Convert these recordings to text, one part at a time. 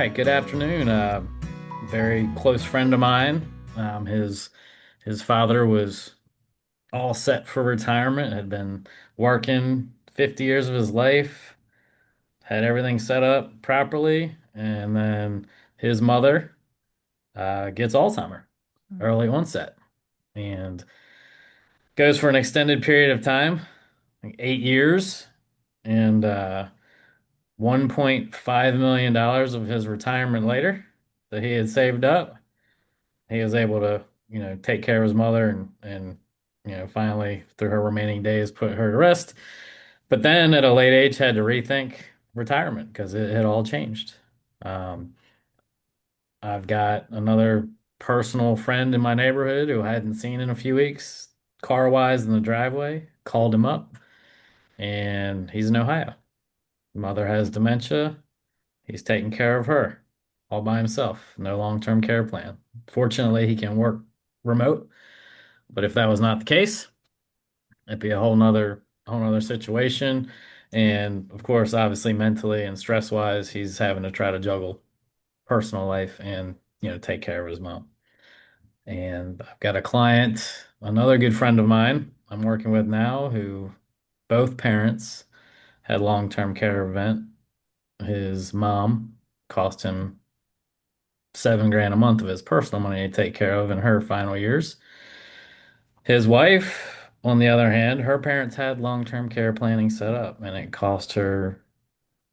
right, good afternoon. Very close friend of mine. His father was all set for retirement, had been working 50 years of his life, had everything set up properly, and then his mother gets Alzheimer, early onset, and goes for an extended period of time, like 8 years, and $1.5 million of his retirement later that he had saved up. He was able to, take care of his mother and finally through her remaining days put her to rest. But then at a late age had to rethink retirement because it had all changed. Um, I've got another personal friend in my neighborhood who I hadn't seen in a few weeks, car wise in the driveway, called him up, and he's in Ohio. Mother has dementia. He's taking care of her all by himself, no long-term care plan. Fortunately, he can work remote, but if that was not the case, it'd be a whole nother situation. And of course, obviously mentally and stress-wise, he's having to try to juggle personal life and, take care of his mom. And I've got a client, another good friend of mine I'm working with now, who both parents had long-term care event. His mom cost him 7 grand a month of his personal money to take care of in her final years. His wife, on the other hand, her parents had long-term care planning set up, and it cost her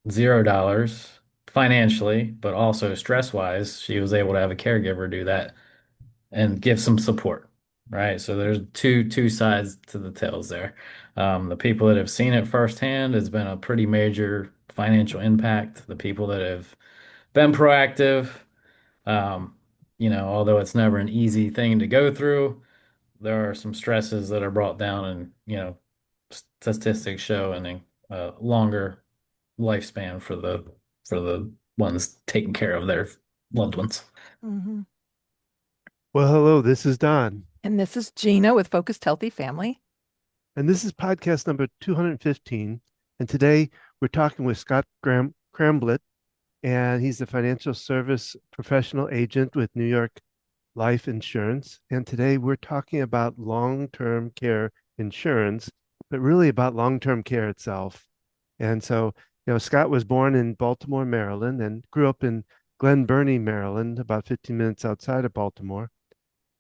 $0 financially, but also stress-wise. She was able to have a caregiver do that and give some support, right? So there's two sides to the tales there. The people that have seen it firsthand, has been a pretty major financial impact. The people that have been proactive, um, although it's never an easy thing to go through, there are some stresses that are brought down, and statistics show a longer lifespan for the ones taking care of their loved ones. hmm Well, hello, this is Don, And this is Gina with Focused Healthy Family. and this is podcast number 215. And today we're talking with Scott Cramblitt, and he's a financial service professional agent with New York Life Insurance. And today we're talking about long-term care insurance, but really about long-term care itself. And so, Scott was born in Baltimore, Maryland, and grew up in Glen Burnie, Maryland, about 15 minutes outside of Baltimore.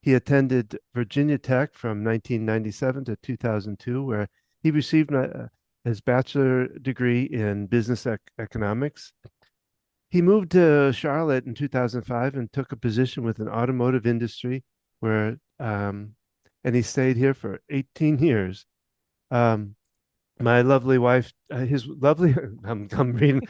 He attended Virginia Tech from 1997 to 2002, where he received his bachelor degree in business economics. He moved to Charlotte in 2005 and took a position with an automotive industry and he stayed here for 18 years. Um, my lovely wife, his lovely, I'm reading,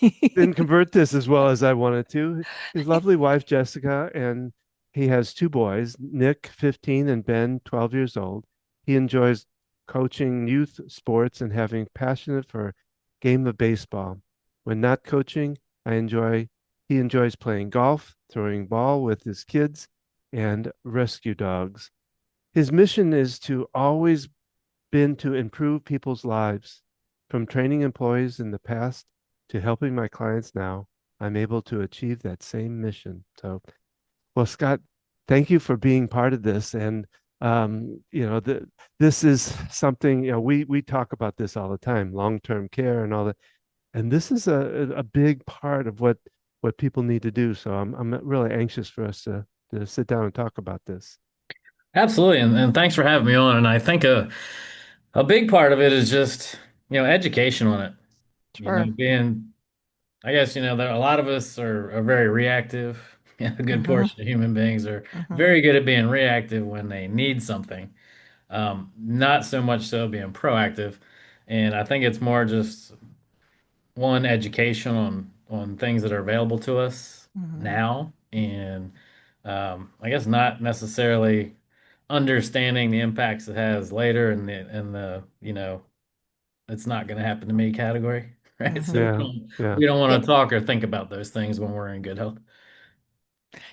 didn't convert this as well as I wanted to. His lovely wife, Jessica, and he has two boys, Nick, 15, and Ben, 12 years old. He enjoys coaching youth sports and having passionate for game of baseball. When not coaching, he enjoys playing golf, throwing ball with his kids, and rescue dogs. His mission is to always been to improve people's lives. From training employees in the past to helping my clients now, I'm able to achieve that same mission. So, well, Scott, thank you for being part of this. And this is something, we talk about this all the time, long-term care and all that. And this is a big part of what people need to do. So I'm really anxious for us to sit down and talk about this. Absolutely, and thanks for having me on. And I think a big part of it is just education on it. Sure. Being I guess there a lot of us are very reactive. A good hmm portion of human beings are hmm very good at being reactive when they need something. Not so much so being proactive. And I think it's more just one education on things that are available to us hmm now, and I guess not necessarily understanding the impacts it has later, and the it's not going to happen to me category, right? So we hmm Yeah, don't yeah. we don't Yeah, want to talk or think about those things when we're in good health.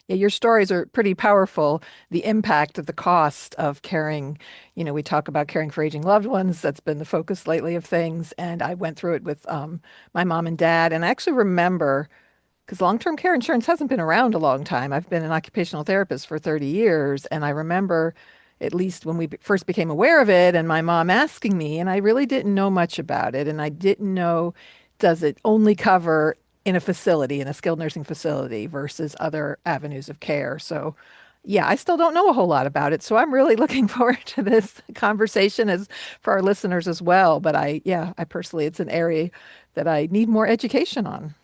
yeah, your stories are pretty powerful. The impact of the cost of caring, we talk about caring for aging loved ones. That's been the focus lately of things. And I went through it with my mom and dad. And I actually remember because long-term care insurance hasn't been around a long time. I've been an occupational therapist for 30 years, and I remember at least when we first became aware of it and my mom asking me, and I really didn't know much about it, and I didn't know, does it only cover in a facility, in a skilled nursing facility versus other avenues of care? So, yeah, I still don't know a whole lot about it. So I'm really looking forward to this conversation as for our listeners as well. But yeah, I personally, it's an area that I need more education on.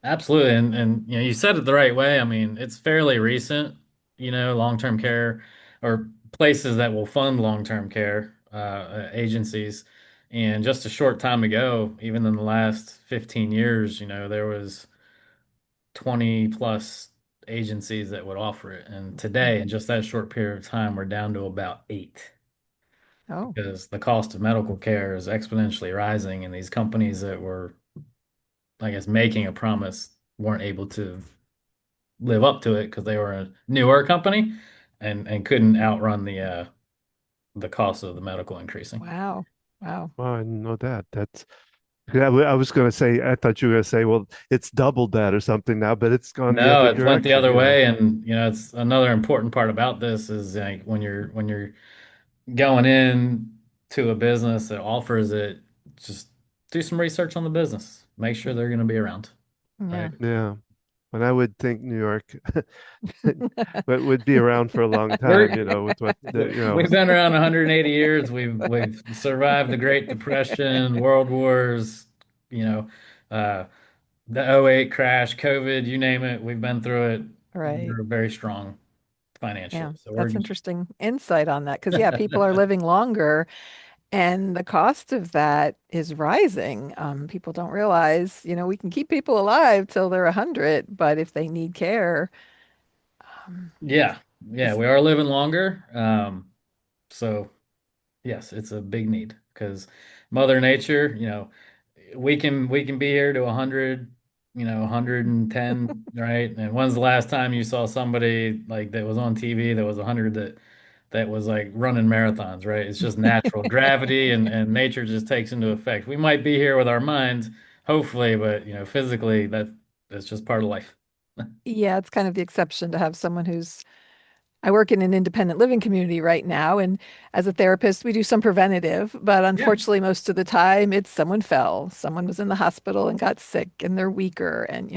Absolutely. And you know, you said it the right way. I mean, it's fairly recent, long-term care or places that will fund long-term care agencies. And just a short time ago, even in the last 15 years, there was 20 plus agencies that would offer it. And today, in Mhm. just that short period of time, we're down to about eight Oh, because the cost of medical care is exponentially rising, and these companies that were, I guess, making a promise weren't able to live up to it because they were a newer company and couldn't outrun the cost of the medical increasing. wow. Wow. Oh, I didn't know that. That's yeah, I was going to say, I thought you were going to say, well, it's doubled that or something now, but it's gone the No, other it went the direction, other you know. way, and it's another important part about this is like when you're going in to a business that offers it, just do some research on the business. Make sure they're going to be around, Yeah. right? Yeah. And I would think New York but would be around for a long time, We're you know, with what the, you know. we've been around 180 years. We've survived the Great Depression, World Wars, you know, uh, the '08 crash, COVID, you name it. We've been through it. Right. We're very strong Yeah. financially. So That's interesting insight on that. Because, yeah, people are living longer and the cost of that is rising. People don't realize, we can keep people alive till they're 100, but if they need care, um, yeah, yeah, it's, we are living longer. So yes, it's a big need because Mother Nature, we can be here to 100, 110, right? And when's the last time you saw somebody like that was on TV that was 100 that was like running marathons, right? It's just natural gravity and nature just takes into effect. We might be here with our minds, hopefully, but physically that's just part of life. yeah, it's kind of the exception to have someone who's I work in an independent living community right now, and as a therapist, we do some preventative, but Yeah. unfortunately, most of the time, it's someone fell, someone was in the hospital and got sick, and they're weaker. And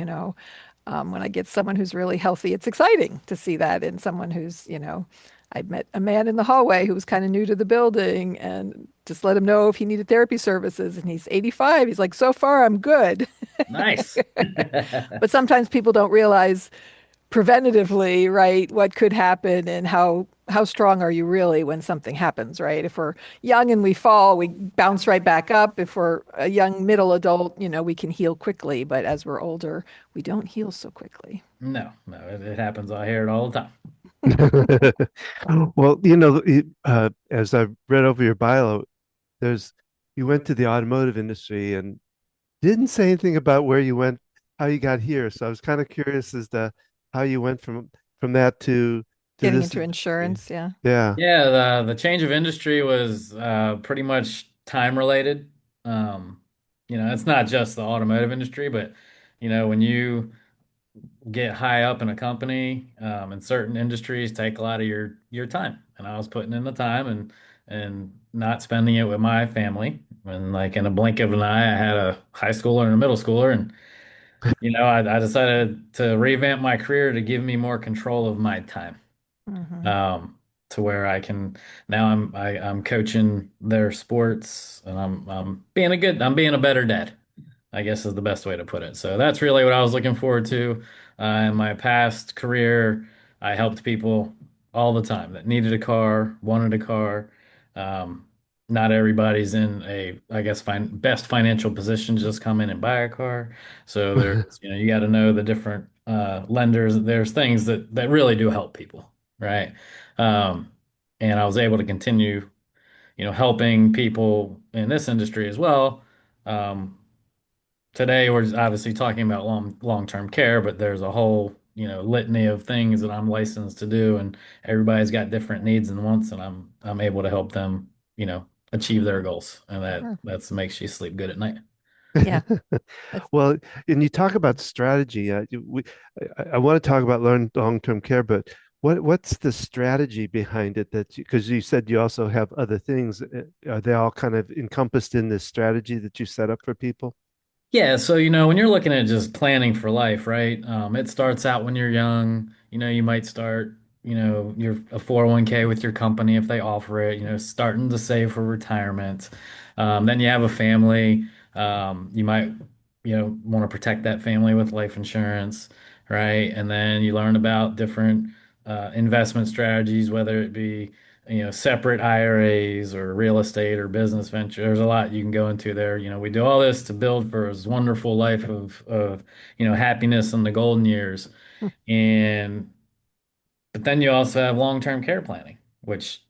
when I get someone who's really healthy, it's exciting to see that in someone who's, I met a man in the hallway who was kind of new to the building, and just let him know if he needed therapy services, and he's 85. He's like, so far, I'm good. Nice. But sometimes people don't realize preventatively, right, what could happen and how strong are you really when something happens, right? If we're young and we fall, we bounce right back up. If we're a young middle adult, we can heal quickly, but as we're older, we don't heal so quickly. No, no, it happens. I hear it all the time. Well, as I've read over your bio, there's you went to the automotive industry and didn't say anything about where you went, how you got here. So I was kind of curious as to how you went from that to Getting this into industry. insurance, yeah. Yeah. Yeah, the change of industry was pretty much time related. It's not just the automotive industry, but when you get high up in a company, in certain industries take a lot of your time. And I was putting in the time and not spending it with my family. And like in a blink of an eye, I had a high schooler and a middle schooler, and I decided to revamp my career to give me more control of my time. Hmm. um, to where I can now I'm coaching their sports and I'm being a better dad, I guess is the best way to put it. So that's really what I was looking forward to. In my past career, I helped people all the time that needed a car, wanted a car. Um, Not everybody's in I guess, best financial position to just come in and buy a car. So there's, you got to know the different lenders. There's things that really do help people, right? Um, and I was able to continue, helping people in this industry as well. Um, Today we're obviously talking about long-term care, but there's a whole, litany of things that I'm licensed to do, and everybody's got different needs and wants, and I'm able to help them, achieve their goals, and Sure. that's makes you sleep good at night. Yeah. That's Well, and you talk about strategy. I want to talk about long-term care, but what's the strategy behind it that because you said you also have other things. Are they all kind of encompassed in this strategy that you set up for people? Yeah, so when you're looking at just planning for life, right? It starts out when you're young. You might start, your a 401k with your company if they offer it, starting to save for retirement. Then you have a family. You might, want to protect that family with life insurance, right? And then you learn about different investment strategies, whether it be separate IRAs or real estate or business venture. There's a lot you can go into there. We do all this to build for this wonderful life of happiness in the golden years. And but then you also have long-term care planning, which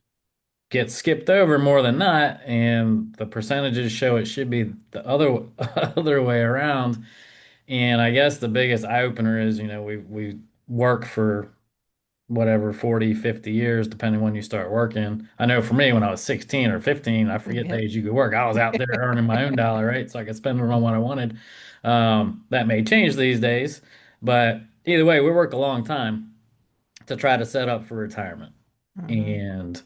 gets skipped over more than not, and the percentages show it should be the other other way around. And I guess the biggest eye opener is, we work for whatever 40, 50 years depending when you start working. I know for me when I was 16 or 15, I forget the yep. age you could work, I was out there earning my own dollar, right? So I could spend it on what I wanted. That may change these days, but either way we work a long time to try to set up for retirement, Hmm. and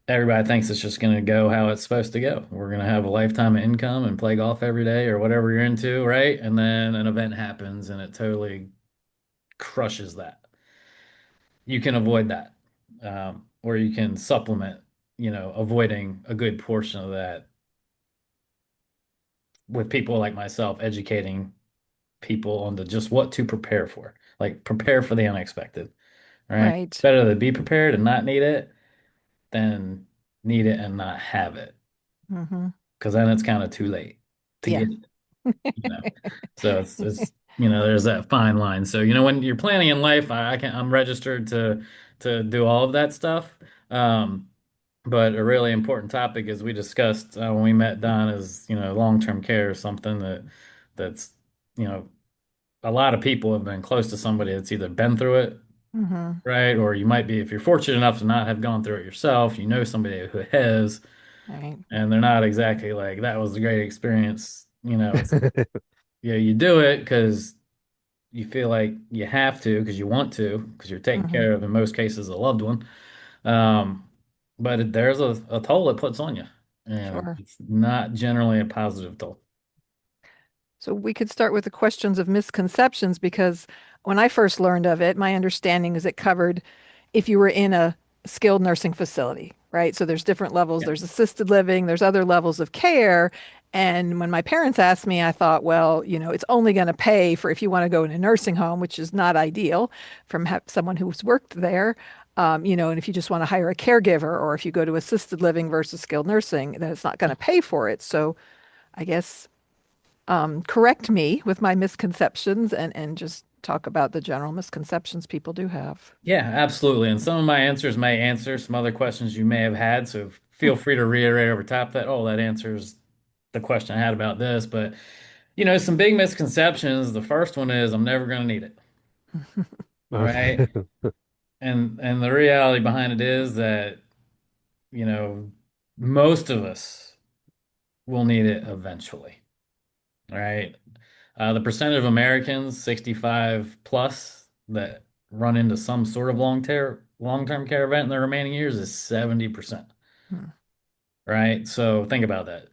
everybody thinks it's just going to go how it's supposed to go. We're going to have a lifetime of income and play golf every day or whatever you're into, right? And then an event happens and it totally crushes that. You can avoid that, or you can supplement, avoiding a good portion of that with people like myself, educating people on just what to prepare for. Like prepare for the unexpected, right? Right. Better to be prepared and not need it than need it and not have it, Hmm. because then it's kind of too late to Yeah. get it, you know. So it's there's that fine line. So when you're planning in life, I'm registered to do all of that stuff. Um, But a really important topic, as we discussed when we met Don, is long-term care is something that's you know a lot of people have been close to somebody that's either been through it, Hmm. right, or you might be, if you're fortunate enough to not have gone through it yourself, somebody who has, Right. and they're not exactly like that was a great experience. It's you do it because you feel like you have to, because you want to, because you're taking Hmm. care of, in most cases, a loved one. Um, but there's a toll it puts on you, and Sure. it's not generally a positive toll. So we could start with the questions of misconceptions because when I first learned of it, my understanding is it covered if you were in a skilled nursing facility, right? So there's different levels, Yeah. there's assisted living, there's other levels of care. And when my parents asked me, I thought, well, it's only going to pay for if you want to go in a nursing home, which is not ideal from someone who's worked there. And if you just want to hire a caregiver or if you go to assisted living versus skilled nursing, then it's not going to pay for it. So I guess correct me with my misconceptions and just talk about the general misconceptions people do have. Yeah, absolutely. And some of my answers may answer some other questions you may have had. So Hmm. feel free to reiterate over top that, oh, that answers the question I had about this. But, some big misconceptions. The first one is I'm never going to need it, right? Okay. And the reality behind it is that, you know, most of us will need it eventually, right? The percentage of Americans 65 plus that run into some sort of long-term care event in their remaining years is 70%, Hmm. right? So think about that.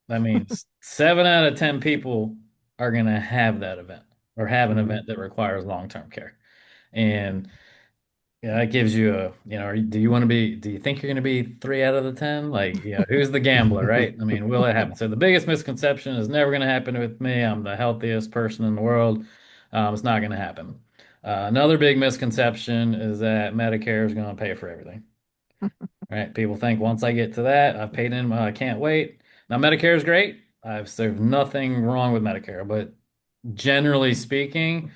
That means 7 out of 10 people are going to have that event or have an Mhm. event that requires long-term care. And yeah, that gives you do you want to be, do you think you're going to be 3 out of the 10? Like, who's the gambler, right? I mean, will it happen? So the biggest misconception is never going to happen with me. I'm the healthiest person in the world. It's not going to happen. Another big misconception is that Medicare is going to pay for everything, right? People think once I get to that, I've paid in, I can't wait. Now, Medicare is great. There's nothing wrong with Medicare, but generally speaking,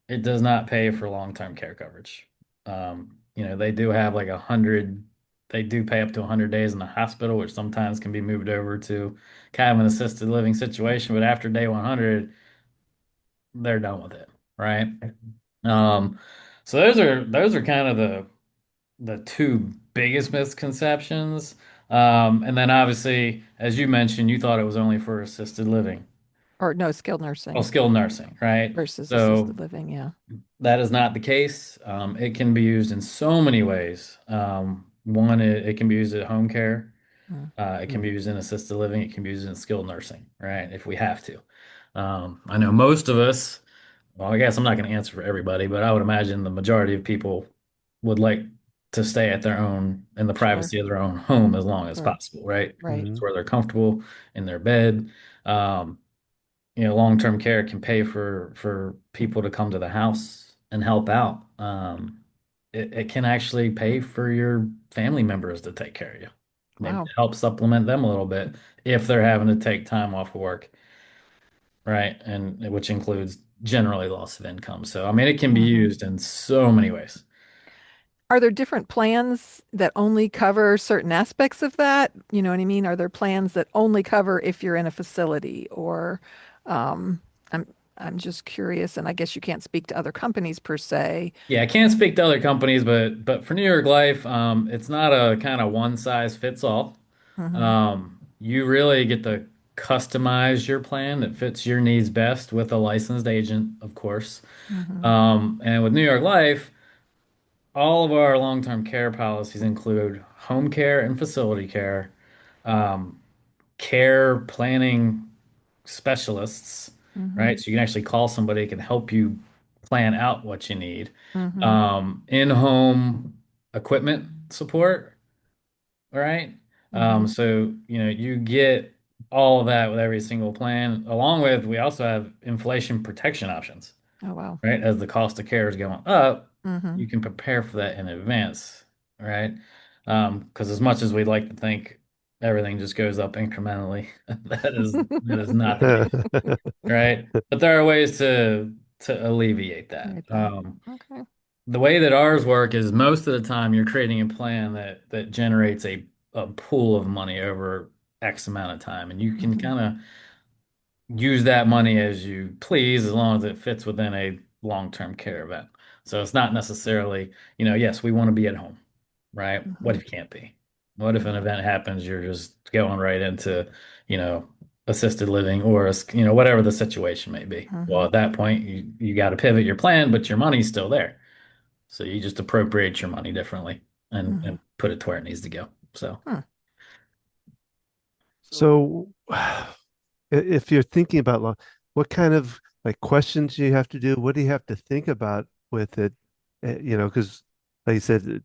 it does not pay for long-term care coverage. They do have like 100, they do pay up to 100 days in the hospital, which sometimes can be moved over to kind of an assisted living situation. But after day 100, they're done with it, right? Um, so those are kind of the two biggest misconceptions. And then obviously, as you mentioned, you thought it was only for assisted living. Or no, skilled Oh, nursing skilled nursing, right? versus So assisted living. Yeah. that is not the case. It can be used in so many ways. One, it can be used at home care. Mm, It can Mm. be used in assisted living. It can be used in skilled nursing, right? If we have to. I know most of us, well, I guess I'm not going to answer for everybody, but I would imagine the majority of people would like to stay at their own, in the sure. privacy of their own home as long as Sure. possible, right? Right. It's Mm. where they're comfortable in their bed. Um, long-term care can pay for people to come to the house and help out. It can actually pay for your family members to take care of you, maybe to Wow. help supplement them a little bit if they're having to take time off of work, right? And which includes generally loss of income. So, I mean, it can be Hmm. used in so many ways. Are there different plans that only cover certain aspects of that? You know what I mean? Are there plans that only cover if you're in a facility or um, I'm I'm just curious, and I guess you can't speak to other companies per se. Yeah, I can't speak to other companies, but for New York Life, it's not a kind of one size fits all. Hmm. You really get to customize your plan that fits your needs best with a licensed agent, of course. Hmm. And with New York Life, all of our long-term care policies include home care and facility care, um, care planning specialists, Hmm. right? So you can actually call somebody who can help you plan out what you need. Hmm. In-home equipment support. All right. Hmm. So you get all of that with every single plan, along with we also have inflation protection options, Oh, wow. right? As the cost of care is going up, Hmm. you can prepare for that in advance, right? Because as much as we'd like to think everything just goes up incrementally, that is not the case, right? But there are ways to alleviate that. Right that. Okay. The way that ours work is most of the time you're creating a plan that generates a pool of money over X amount of time, and you can Hmm. kind of use that money as you please as long as it fits within a long-term care event. So it's not necessarily, yes, we want to be at home, right? What Hmm. if you can't be? What if an event happens, you're just going right into, you know, assisted living or, whatever the situation may be. Well, Hmm. at that point, you got to pivot your plan, but your money's still there. So you just appropriate your money differently and Hmm. put it to where it needs to go. So Hmm. So, if you're thinking about what kind of like questions do you have to do? What do you have to think about with it? Because like you said,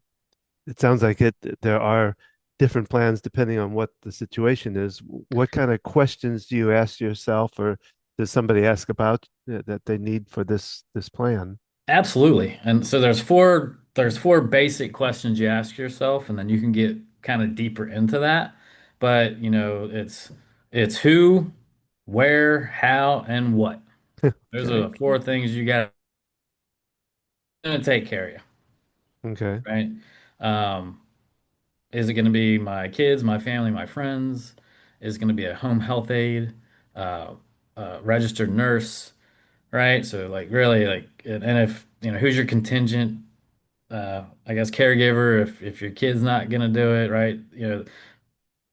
it sounds like there are different plans depending on what the situation is. What kind of questions do you ask yourself, or does somebody ask about that they need for this plan? absolutely. And so there's four basic questions you ask yourself, and then you can get kind of deeper into that. But it's who, where, how, and what. Those are Okay. the four things you got to take care of you, Okay. right? Um, is it going to be my kids, my family, my friends? Is it going to be a home health aide, uh, registered nurse? Right? So like really like and if who's your contingent I guess caregiver if your kid's not gonna do it, right?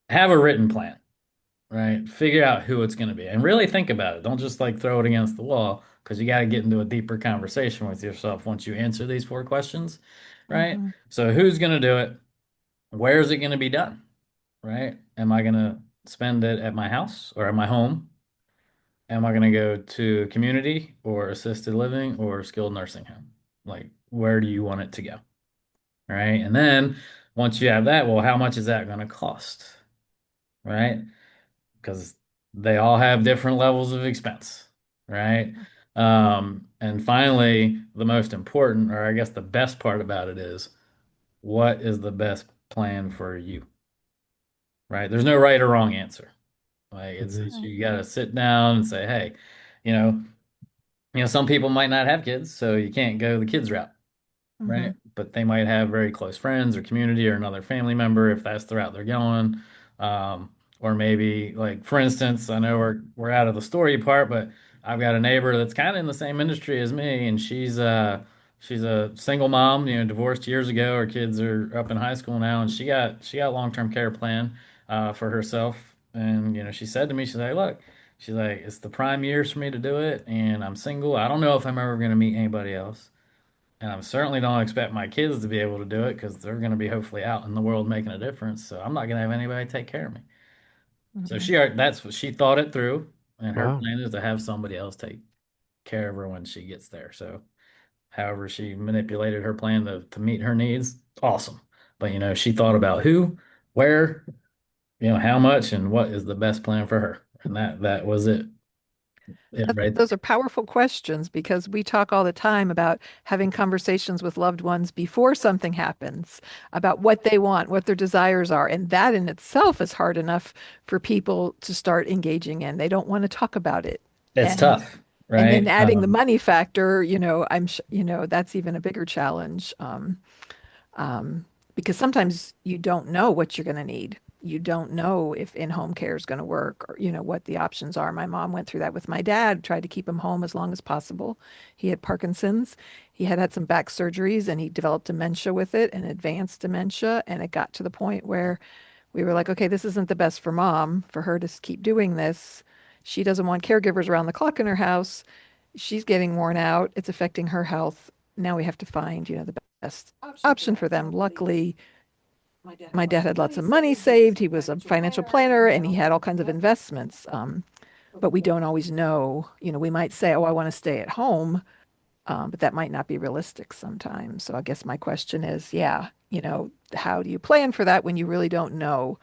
Have a written plan, right? Figure out who it's gonna be and really think about it. Don't just like throw it against the wall because you got to get into a deeper conversation with yourself once you answer these four questions, right? Hmm. So who's gonna do it? Where is it gonna be done? Right? Am I gonna spend it at my house or at my home? Am I going to go to community or assisted living or skilled nursing home? Like, where do you want it to go? All right. And then once you have that, well, how much is that going to cost? Right. Because they all have different levels of expense. Right. And finally, the most important, or I guess the best part about it is what is the best plan for you? Right. There's no right or wrong answer. Like, Mhm. you got to sit down and say, hey, you know, some people might not have kids, so you can't go the kids route, Hmm. right? But they might have very close friends or community or another family member if that's the route they're going. Um, or maybe like for instance, I know we're out of the story part, but I've got a neighbor that's kind of in the same industry as me, and she's a single mom, divorced years ago. Her kids are up in high school now, and she got long-term care plan for herself. And she said to me, she's like, look. She's like, it's the prime years for me to do it, and I'm single. I don't know if I'm ever going to meet anybody else. And I certainly don't expect my kids to be able to do it because they're going to be hopefully out in the world making a difference. So I'm not going to have anybody take care of me. So Mhm. that's what she thought it through, and her Wow. plan is to have somebody else take care of her when she gets there. So however she manipulated her plan to meet her needs, awesome. But she thought about who, where, how much, and what is the best plan for her, and that was it. It right. Those are powerful questions because we talk all the time about having conversations with loved ones before something happens, about what they want, what their desires are. And that in itself is hard enough for people to start engaging in. They don't want to talk about it. It's And tough, and then right? adding the money factor, that's even a bigger challenge. Because sometimes you don't know what you're going to need. You don't know if in-home care is going to work or, what the options are. My mom went through that with my dad, tried to keep him home as long as possible. He had Parkinson's. He had some back surgeries and he developed dementia with it and advanced dementia. And it got to the point where we were like, okay, this isn't the best for mom for her to keep doing this. She doesn't want caregivers around the clock in her house. She's getting worn out. It's affecting her health. Now we have to find, the best option for them. Luckily, my dad had lots of money saved. He was a financial planner and he had all kinds of investments. But we don't always know. We might say, oh, I want to stay at home, but that might not be realistic sometimes. So I guess my question is, yeah, how do you plan for that when you really don't know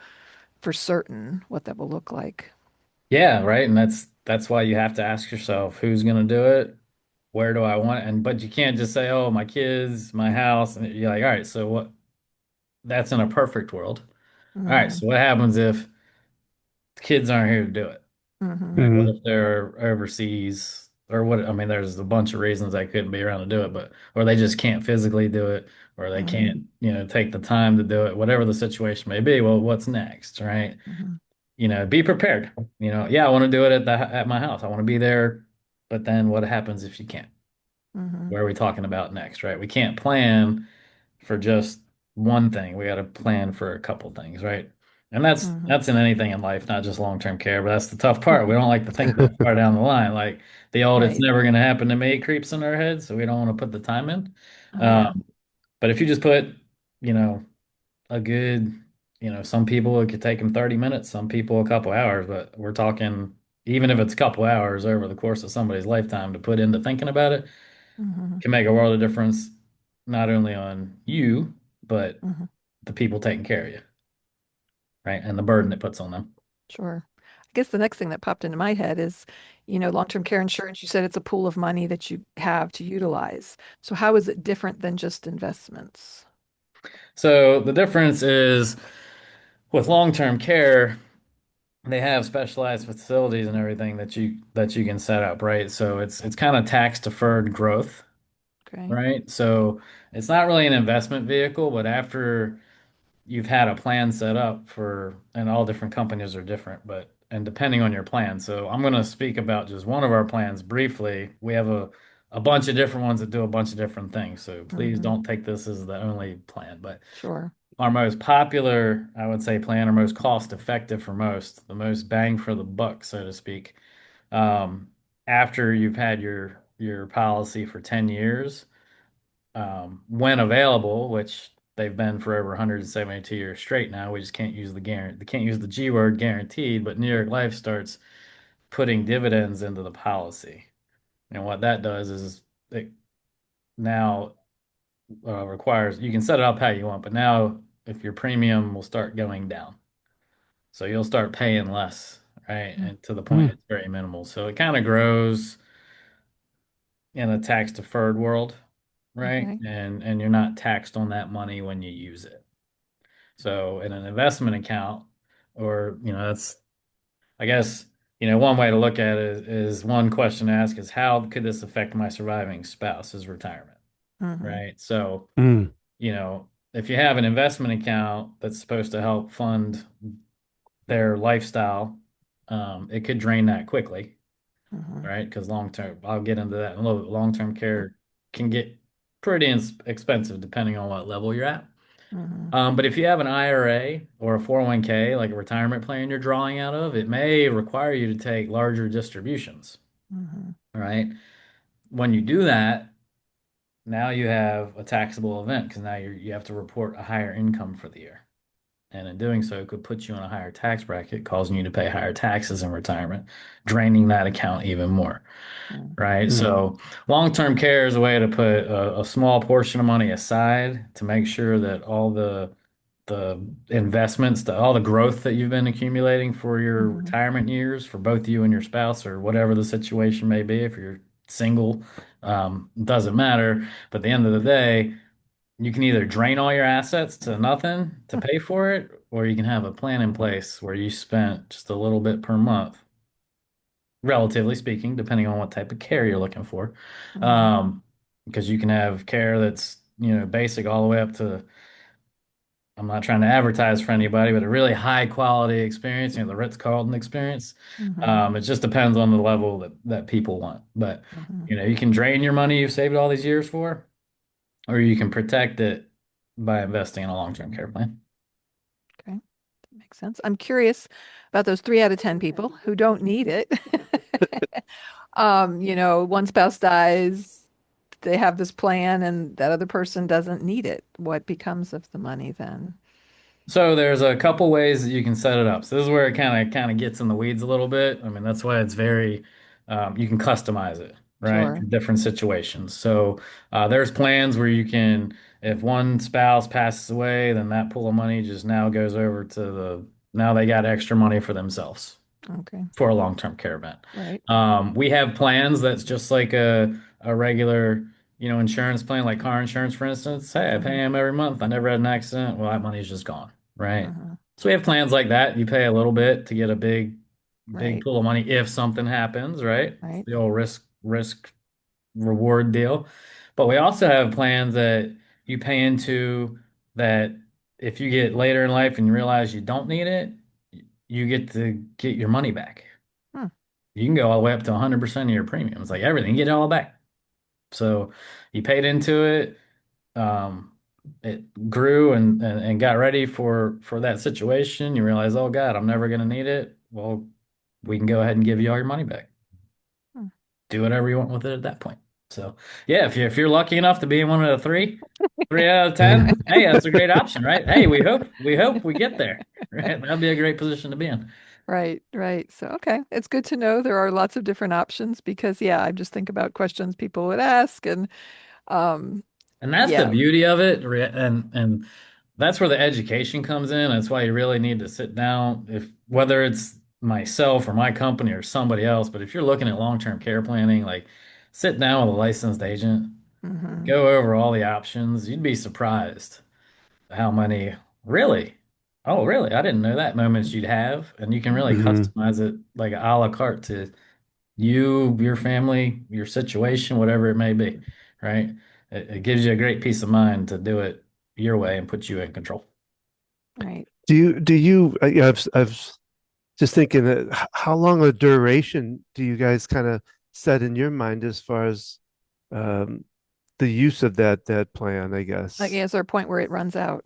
for certain what that will look like? Yeah, right. And that's why you have to ask yourself who's going to do it, where do I want it, and but you can't just say, oh, my kids, my house, and you're like, all right, so what? That's in a perfect world. All right, Hmm. so what happens if the kids aren't here to do it? Hmm. Right? What Hmm. if they're overseas or what? I mean, there's a bunch of reasons they couldn't be around to do it, but or they just can't physically do it, or they Hmm. can't, take the time to do it, whatever the situation may be. Well, what's next, right? Hmm. Be prepared. Yeah, I want to do it at my house. I want to be there, but then what happens if you can't? Hmm. Where are we talking about next, right? We can't plan for just one thing. We got to plan for a couple things, right? And that's Hmm. that's in anything in life, not just long-term care, but that's the tough part. We don't like to think that far down the line. Like the old "it's Right. never going to happen to me" creeps in our head, so we don't want to put the time in. Oh, yeah. Um, but if you just put, you know, a good, some people it could take them 30 minutes, some people a couple hours, but we're talking even if it's a couple hours over the course of somebody's lifetime to put into thinking about it Hmm. can make a world of difference, not only on you, but Hmm. the people taking care of you, right? And the burden it puts on them. Sure. I guess the next thing that popped into my head is, long-term care insurance. You said it's a pool of money that you have to utilize. So how is it different than just investments? So the difference is with long-term care, they have specialized facilities and everything that you can set up, right? So it's kind of tax deferred growth, Okay. right? So it's not really an investment vehicle, but after you've had a plan set up for, and all different companies are different, but and depending on your plan. So I'm going to speak about just one of our plans briefly. We have a bunch of different ones that do a bunch of different things. So please Hmm. don't take this as the only plan, but Sure. our most popular, I would say, plan, our most cost effective for most, the most bang for the buck, so to speak. Um, After you've had your policy for 10 years, when available, which they've been for over 172 years straight now. We just can't use the guarantee, they can't use the G word guaranteed, but New York Life starts putting dividends into the policy. And what that does is it now requires you can set it up how you want, but now if your premium will start going down. So you'll start paying less, right? Mm. And to the point Hmm. it's very minimal. So it kind of grows in a tax deferred world, right? Okay. And you're not taxed on that money when you use it. So in an investment account, or that's I guess one way to look at it is one question to ask is how could this affect my surviving spouse's retirement, Hmm. right? So Hmm. if you have an investment account that's supposed to help fund their lifestyle, it could drain that quickly, Hmm. right? Because long term, I'll get into that in a little bit. Long term care can get pretty expensive depending on what level you're at. Hmm. But if you have an IRA or a 401k, like a retirement plan you're drawing out of, it may require you to take larger distributions. Hmm. All right. When you do that, now you have a taxable event because now you have to report a higher income for the year. And in doing so, it could put you in a higher tax bracket, causing you to pay higher taxes in retirement, draining that account even more. Right. Mm. So long-term care is a way to put a small portion of money aside to make sure that all the investments, all the growth that you've been accumulating for your Hmm. retirement years for both you and your spouse or whatever the situation may be, if you're single, doesn't matter. But at the end of the day, you can either drain all your assets to nothing to pay for it, or you can have a plan in place where you spent just a little bit per month, relatively speaking, depending on what type of care you're looking for. Hmm. Um, because you can have care that's, basic all the way up to, I'm not trying to advertise for anybody, but a really high quality experience, the Ritz-Carlton experience. Hmm. It just depends on the level that people want. But, Hmm. you can drain your money you've saved all these years for, or you can protect it by investing in a long-term care plan. Okay, that makes sense. I'm curious about those 3 out of 10 people who don't need it. One spouse dies, they have this plan, and that other person doesn't need it. What becomes of the money then? So there's a couple ways that you can set it up. So this is where it kind of gets in the weeds a little bit. I mean, that's why it's very you can customize it, right, for Sure. different situations. So there's plans where you can, if one spouse passes away, then that pool of money just now goes over to now they got extra money for themselves Okay. for a long-term care event. Right. We have plans that's just like a regular, insurance plan, like car insurance, for instance. Hey, I pay Hmm. them every month. I never had an accident. Well, that money's just gone, right? Hmm. So we have plans like that. You pay a little bit to get a big Right. pool of money if something happens, right? It's Right. the old risk reward deal. But we also have plans that you pay into that if you get later in life and you realize you don't need it, you get to get your money back. Hmm. You can go all the way up to 100% of your premiums, like everything, you get it all back. So you paid into it, um, it grew and got ready for that situation. You realize, oh God, I'm never going to need it. Well, we can go ahead and give you all your money back. Hmm. Do whatever you want with it at that point. So yeah, if you're lucky enough to be in one of the three out of Mm. 10, hey, that's a great option, right? Hey, we hope we get there. Right? That'd be a great position to be in. Right, right. So, okay, it's good to know there are lots of different options because, yeah, I just think about questions people would ask, and um, And that's the yeah. beauty of it, and that's where the education comes in. That's why you really need to sit down, if whether it's myself or my company or somebody else, but if you're looking at long-term care planning, like sit down with a licensed agent, Hmm. go over all the options. You'd be surprised how many really, oh, really? I didn't know that moments you'd have, and you can really Mhm. customize it like a la carte to you, your family, your situation, whatever it may be, right? It gives you a great peace of mind to do it your way and put you in control. Right. Yeah, I've just thinking that how long a duration do you guys kind of set in your mind as far as um, the use of that plan, I Like, guess. is there a point where it runs out?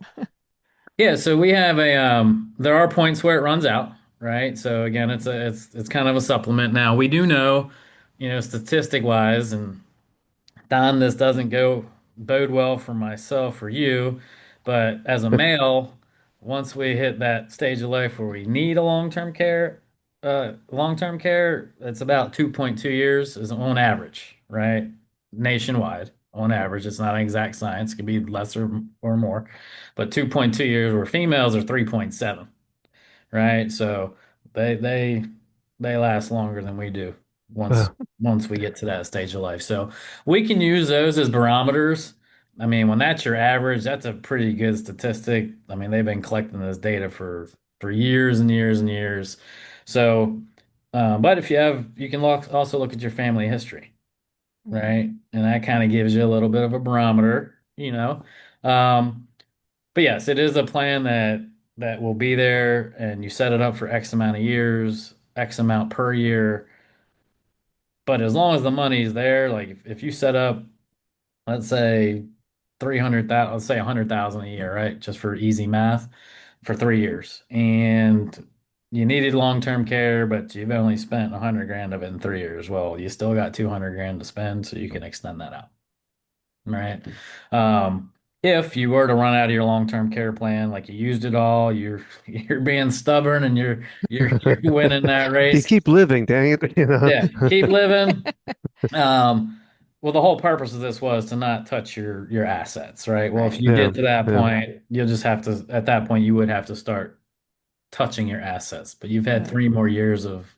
Yeah, so we have there are points where it runs out, right? So again, it's kind of a supplement. Now we do know, statistic wise, and Don, this doesn't go bode well for myself or you, but as a male, once we hit that stage of life where we need a long-term care, it's about 2.2 years is on average, right? Nationwide, on average. It's not an exact science, it could be less or more, but 2.2 years where females are 3.7, right? So they they last longer than we do once Uh, once we get to that stage of life. So we can use those as barometers. I mean, when that's your average, that's a pretty good statistic. I mean, they've been collecting this data for years and years and years. So, but if you can also look at your family history, Hmm. right? And that kind of gives you a little bit of a barometer. Um, but yes, it is a plan that will be there, and you set it up for X amount of years, X amount per year. But as long as the money's there, like if you set up, let's say 300,000, let's say 100,000 a year, right? Just for easy math for 3 years. And you needed long-term care, but you've only spent 100 grand of it in 3 years. Well, you still got 200 grand to spend, so you can extend that out, right? Um, if you were to run out of your long-term care plan, like you used it all, you're being stubborn and you're winning that You race. keep living, dang it, you know. Yeah, keep living. Um, well, the whole purpose of this was to not touch your assets, right? Well, if Right. you Yeah, get to that yeah. point, you'll just have to, at that point, you would have to start touching your assets. But you've had Right. 3 more years of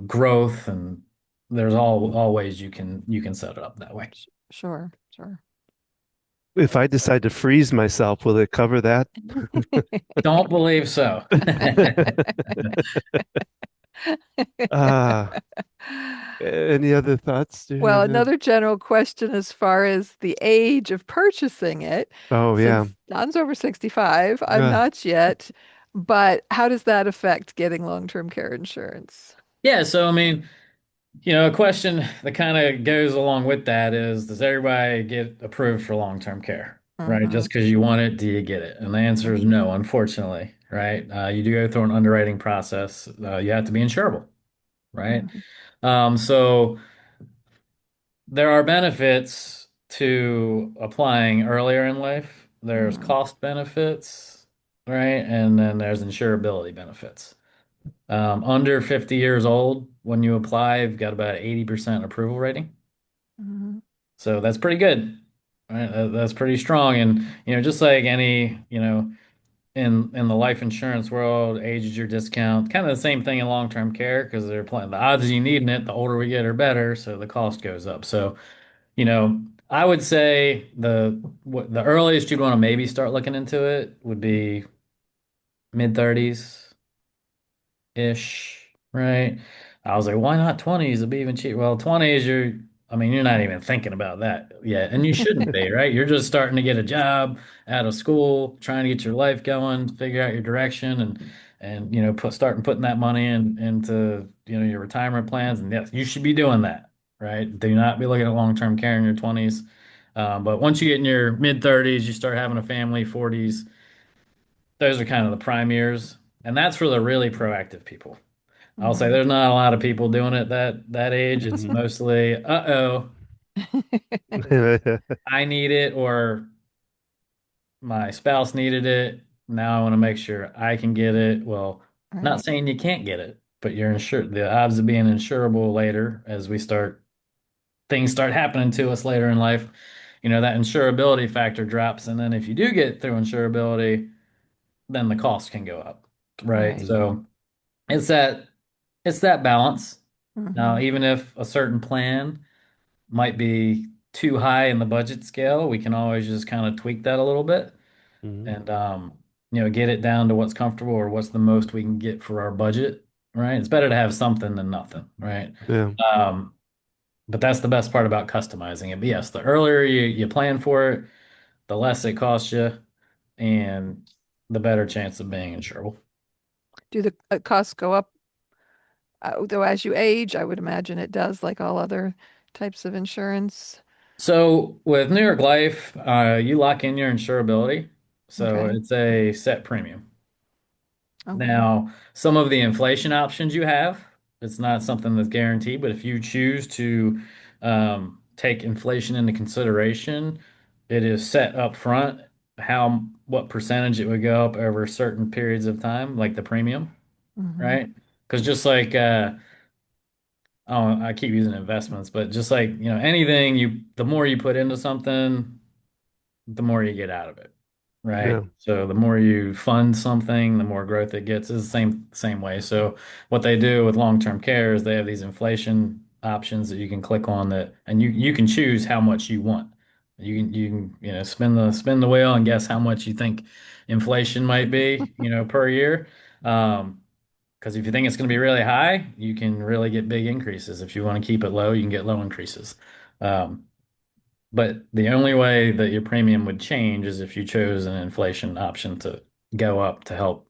growth, and there's all ways you can set it up that way. Sure, sure. If I decide to freeze myself, will it cover that? Don't believe so. Ah, any other thoughts? Do you Well, have? another general question as far as the age of purchasing it, Oh, yeah. since Don's over 65, I'm Yeah. not yet, but how does that affect getting long-term care insurance? Yeah, so I mean, a question that kind of goes along with that is, does everybody get approved for long-term care, right? Mm-hmm. Just because you want it, do you get it? And the answer is no, unfortunately, right? You do go through an underwriting process. You have to be insurable, right? Mm-hmm. So there are benefits to applying earlier in life. There's Mm-hmm. cost benefits, right? And then there's insurability benefits. Under 50 years old, when you apply, you've got about 80% approval rating. Mm-hmm. So that's pretty good, right? That's pretty strong. And, just like any, in the life insurance world, age is your discount. Kind of the same thing in long-term care because they're playing the odds of you needing it, the older we get are better, so the cost goes up. So, I would say the earliest you'd want to maybe start looking into it would be mid 30s ish, right? I was like, why not 20s? It'd be even cheaper. Well, 20s, I mean, you're not even thinking about that yet, and you shouldn't be, right? You're just starting to get a job out of school, trying to get your life going, figure out your direction, and starting putting that money into your retirement plans. And yes, you should be doing that, right? Do not be looking at long-term care in your 20s. But once you get in your mid 30s, you start having a family, 40s. Those are kind of the prime years, and that's for the really proactive people. I'll say Mm-hmm. there's not a lot of people doing it that age. It's Mhm. mostly, uh-oh, I need it, or my spouse needed it. Now I want to make sure I can get it. Well, not Right. saying you can't get it, but you're insured. The odds of being insurable later, as things start happening to us later in life, that insurability factor drops. And then if you do get through insurability, then the cost can go up, right? Right. So it's that it's that balance. Now, Mm-hmm. even if a certain plan might be too high in the budget scale, we can always just kind of tweak that a little bit Mhm. and get it down to what's comfortable or what's the most we can get for our budget, right? It's better to have something than nothing, right? Yeah. Um, but that's the best part about customizing it. But yes, the earlier you plan for it, the less it costs you, and the better chance of being insurable. Do the costs go up, though, as you age? I would imagine it does, like all other types of insurance. So with New York Life, you lock in your insurability. So Okay. it's a set premium. Okay. Now, some of the inflation options you have, it's not something that's guaranteed, but if you choose to take inflation into consideration, it is set up front what percentage it would go up over certain periods of time, like the premium, Mm-hmm. right? Because just like oh, I keep using investments, but just like, anything the more you put into something, the more you get out of it, right? Yeah. So the more you fund something, the more growth it gets. It's the same way. So what they do with long-term care is they have these inflation options that you can click on that, and you can choose how much you want. You can spin the wheel and guess how much you think inflation might be, per year. Because if you think it's going to be really high, you can really get big increases. If you want to keep it low, you can get low increases. Um, but the only way that your premium would change is if you chose an inflation option to go up to help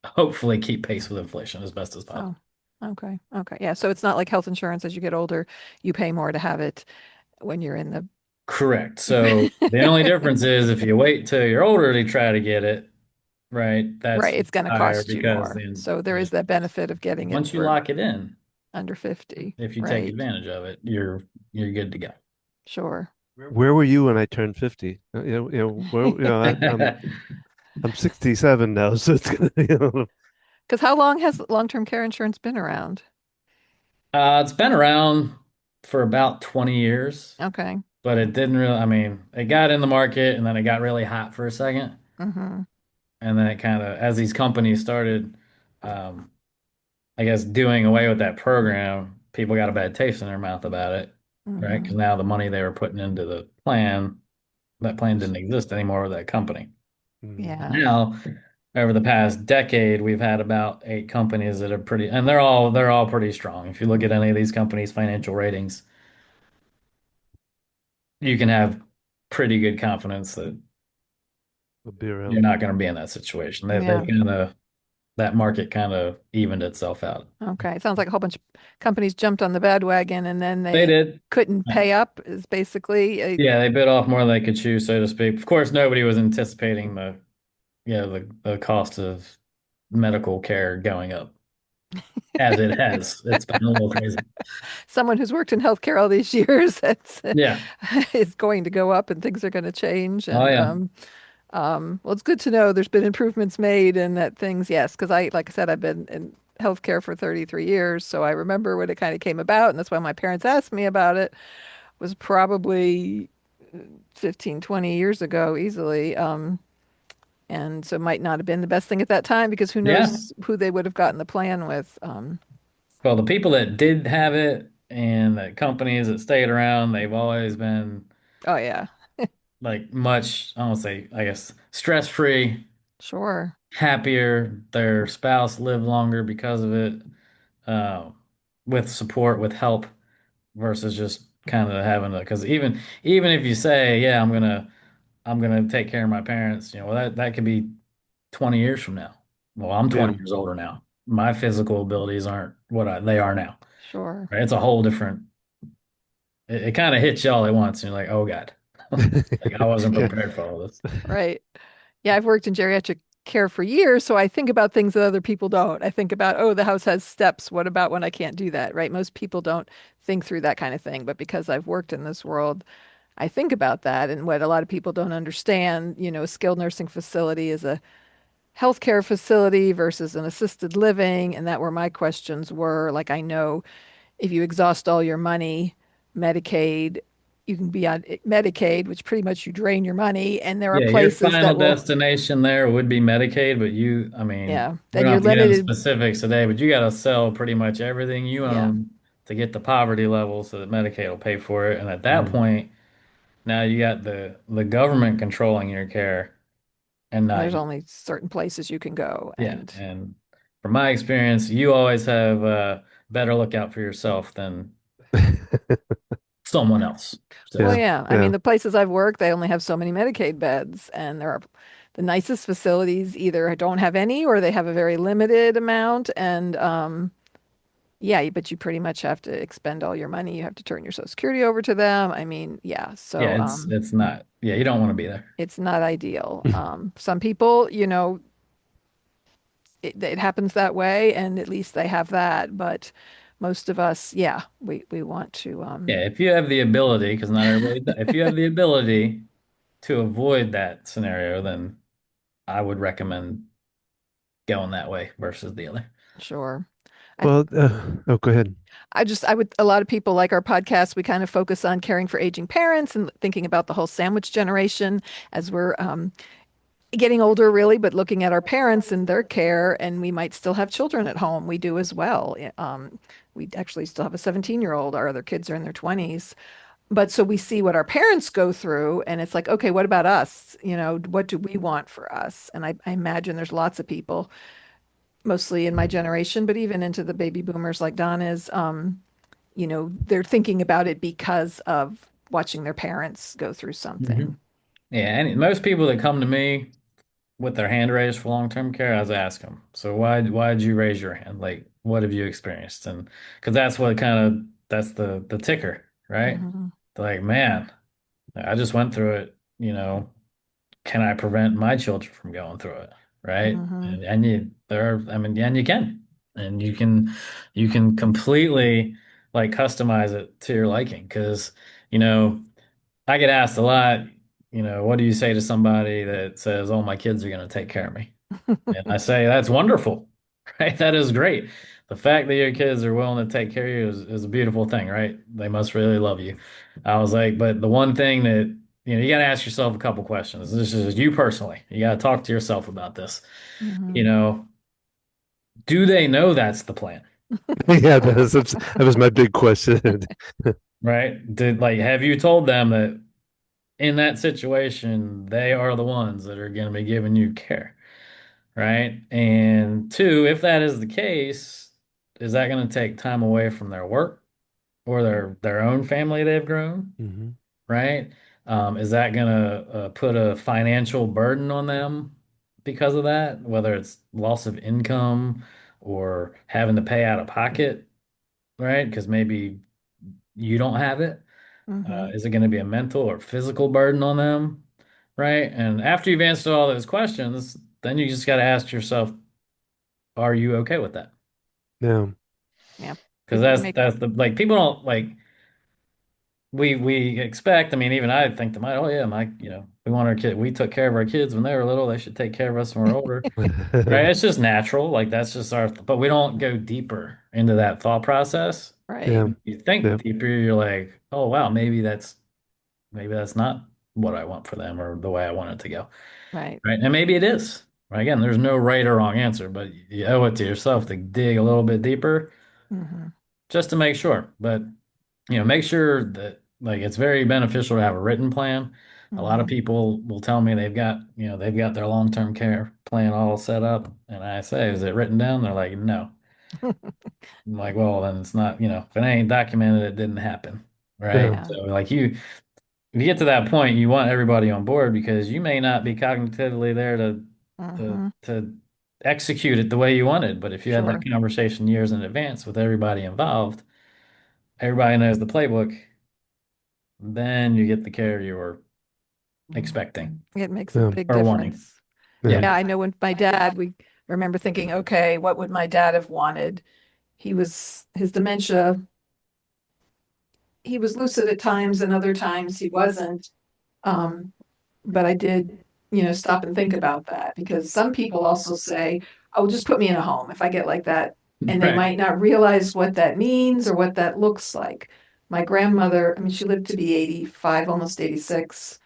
hopefully keep pace with inflation as best as Oh, possible. okay. Okay. Yeah. So it's not like health insurance as you get older, you pay more to have it when you're in the Correct. So the only difference is if you wait till you're older to try to get it, right, Right, that's it's going to higher cost you because more. then, So there yeah, is that benefit of getting it once you for lock it in, under 50. if you take Right. advantage of it, you're good to go. Sure. Where were you when I turned 50? I'm 67 now, so it's gonna, Because how long has long-term care insurance been around? It's been around for about 20 years, Okay. but it didn't really, I mean, it got in the market and then it got really hot for a second. Mm-hmm. And then it kind of, as these companies started, um, I guess, doing away with that program, people got a bad taste in their mouth about it, right? Mm-hmm. Because now the money they were putting into the plan, that plan didn't exist anymore with that company. Yeah. Now, over the past decade, we've had about 8 companies that are pretty, and they're all pretty strong. If you look at any of these companies' financial ratings, you can have pretty good confidence that I'll be you're around. not going to be in that situation. They Yeah. kind of that market kind of evened itself out. Okay. It sounds like a whole bunch of companies jumped on the bandwagon and then They they did. couldn't pay up is basically Yeah, they bit off more than they could chew, so to speak. Of course, nobody was anticipating the cost of medical care going up as it has. It's been a little crazy. someone who's worked in healthcare all these years that's Yeah. is going to go up and things are going to change. Oh And yeah. well, it's good to know there's been improvements made and that things, yes, because like I said, I've been in healthcare for 33 years, so I remember when it kind of came about, and that's why my parents asked me about it, was probably 15, 20 years ago, easily. And so it might not have been the best thing at that time because who Yeah. knows who they would have gotten the plan with. Well, the people that did have it and the companies that stayed around, they've always been Oh yeah, like much, I don't say, I guess, stress-free, sure. happier. Their spouse lived longer because of it, uh, with support, with help, versus just kind of having to. Because even if you say, yeah, I'm gonna take care of my parents, well, that could be 20 years from now. Well, I'm Yeah. 20 years older now. My physical abilities aren't what they are now. Sure. Right? It's a whole different. It kind of hits you all at once, and you're like, oh God, like I wasn't Yeah. prepared for all this. Right. Yeah, I've worked in geriatric care for years, so I think about things that other people don't. I think about, oh, the house has steps. What about when I can't do that? Right? Most people don't think through that kind of thing, but because I've worked in this world, I think about that. And what a lot of people don't understand, a skilled nursing facility is a healthcare facility versus an assisted living, and that were my questions were. Like, I know if you exhaust all your money, Medicaid, you can be on Medicaid, which pretty much you drain your money, and there are Yeah, your places final that will, destination there would be Medicaid, but I mean, yeah, we then don't you're have to get into limited. specifics today, but you got to sell pretty much everything you Yeah, own to get the poverty level so that Medicaid will pay for it. And at that Mm. point, now you got the government controlling your care and and not there's you. only certain places you can go, Yeah, and and from my experience, you always have better look out for yourself than someone else, so to well, Yeah. speak. yeah, I mean, Yeah. the places I've worked, they only have so many Medicaid beds, and there are the nicest facilities either don't have any or they have a very limited amount, and yeah, but you pretty much have to expend all your money. You have to turn your Social Security over to them. I mean, yeah, Yeah, so it's not. Yeah, you don't want to be there. it's not ideal. Some people, it happens that way, and at least they have that. But most of us, yeah, we want to. Yeah, if you have the ability, because not everybody, if you have the ability to avoid that scenario, then I would recommend going that way versus the other. Sure. I Well, oh, go ahead. I would, a lot of people like our podcast, we kind of focus on caring for aging parents and thinking about the whole sandwich generation as we're getting older, really, but looking at our parents and their care, and we might still have children at home. We do as well. We actually still have a 17-year-old. Our other kids are in their 20s. But so we see what our parents go through, and it's like, okay, what about us? What do we want for us? And I imagine there's lots of people, mostly in my generation, but even into the baby boomers like Don is, they're thinking about it because of watching their parents go through Hmm. something. Yeah, and most people that come to me with their hand raised for long-term care, I was ask them, so why did you raise your hand? Like, what have you experienced? And because that's what kind of that's the ticker, right? Hmm. They're like, man. I just went through it, can I prevent my children from going through it? Right. Hmm. And I mean, yeah, and you can, and you can completely like customize it to your liking. Because, you know, I get asked a lot, what do you say to somebody that says, oh, my kids are going to take care of me? And I say, that's wonderful, right? That is great. The fact that your kids are willing to take care of you is a beautiful thing, right? They must really love you. I was like, but the one thing that, you got to ask yourself a couple questions. This is you personally. You got to talk to yourself about this. You Hmm. know, do they know that's the plan, Yeah, that was my big question. right? Have you told them that in that situation, they are the ones that are going to be giving you care? Right? And two, if that is the case, is that going to take time away from their work or their own family they've grown? Hmm. Right? Is that going to put a financial burden on them because of that, whether it's loss of income or having to pay out of pocket, right? Because maybe you don't have it. Hmm. Is it going to be a mental or physical burden on them? Right? And after you've answered all those questions, then you just got to ask yourself, are you okay with that? Yeah. Yeah. Because People can make, that's the like people don't like we expect. I mean, even I think to my oh yeah, we want our kid. We took care of our kids when they were little. They should take care of us when we're older, right? It's just natural. Like that's just our. But we don't go deeper into that thought process. right, Yeah. You think Yeah. deeper, you're like, oh wow, maybe that's not what I want for them or the way I want it to go, right. right? And maybe it is. Right? Again, there's no right or wrong answer, but you owe it to yourself to dig a little bit deeper Hmm. just to make sure. But make sure that like it's very beneficial to have a written plan. A lot of Hmm. people will tell me they've got their long-term care plan all set up, and I say, is it written down? They're like, no. I'm like, well, then it's not, if it ain't documented, it didn't happen, right? Yeah. Yeah. So like if you get to that point, you want everybody on board because you may not be cognitively there Hmm. to execute it the way you wanted. But if you had that Sure. conversation years in advance with everybody involved, everybody knows the playbook, then you get the care you were expecting It makes a Yeah. big or wanting. difference. Yeah. Yeah. Yeah, I know when my dad, we remember thinking, okay, what would my dad have wanted? His dementia, he was lucid at times and other times he wasn't. Um, but I did, stop and think about that because some people also say, oh, just put me in a home if I get like that. And they Right. might not realize what that means or what that looks like. My grandmother, I mean, she lived to be 85, almost 86,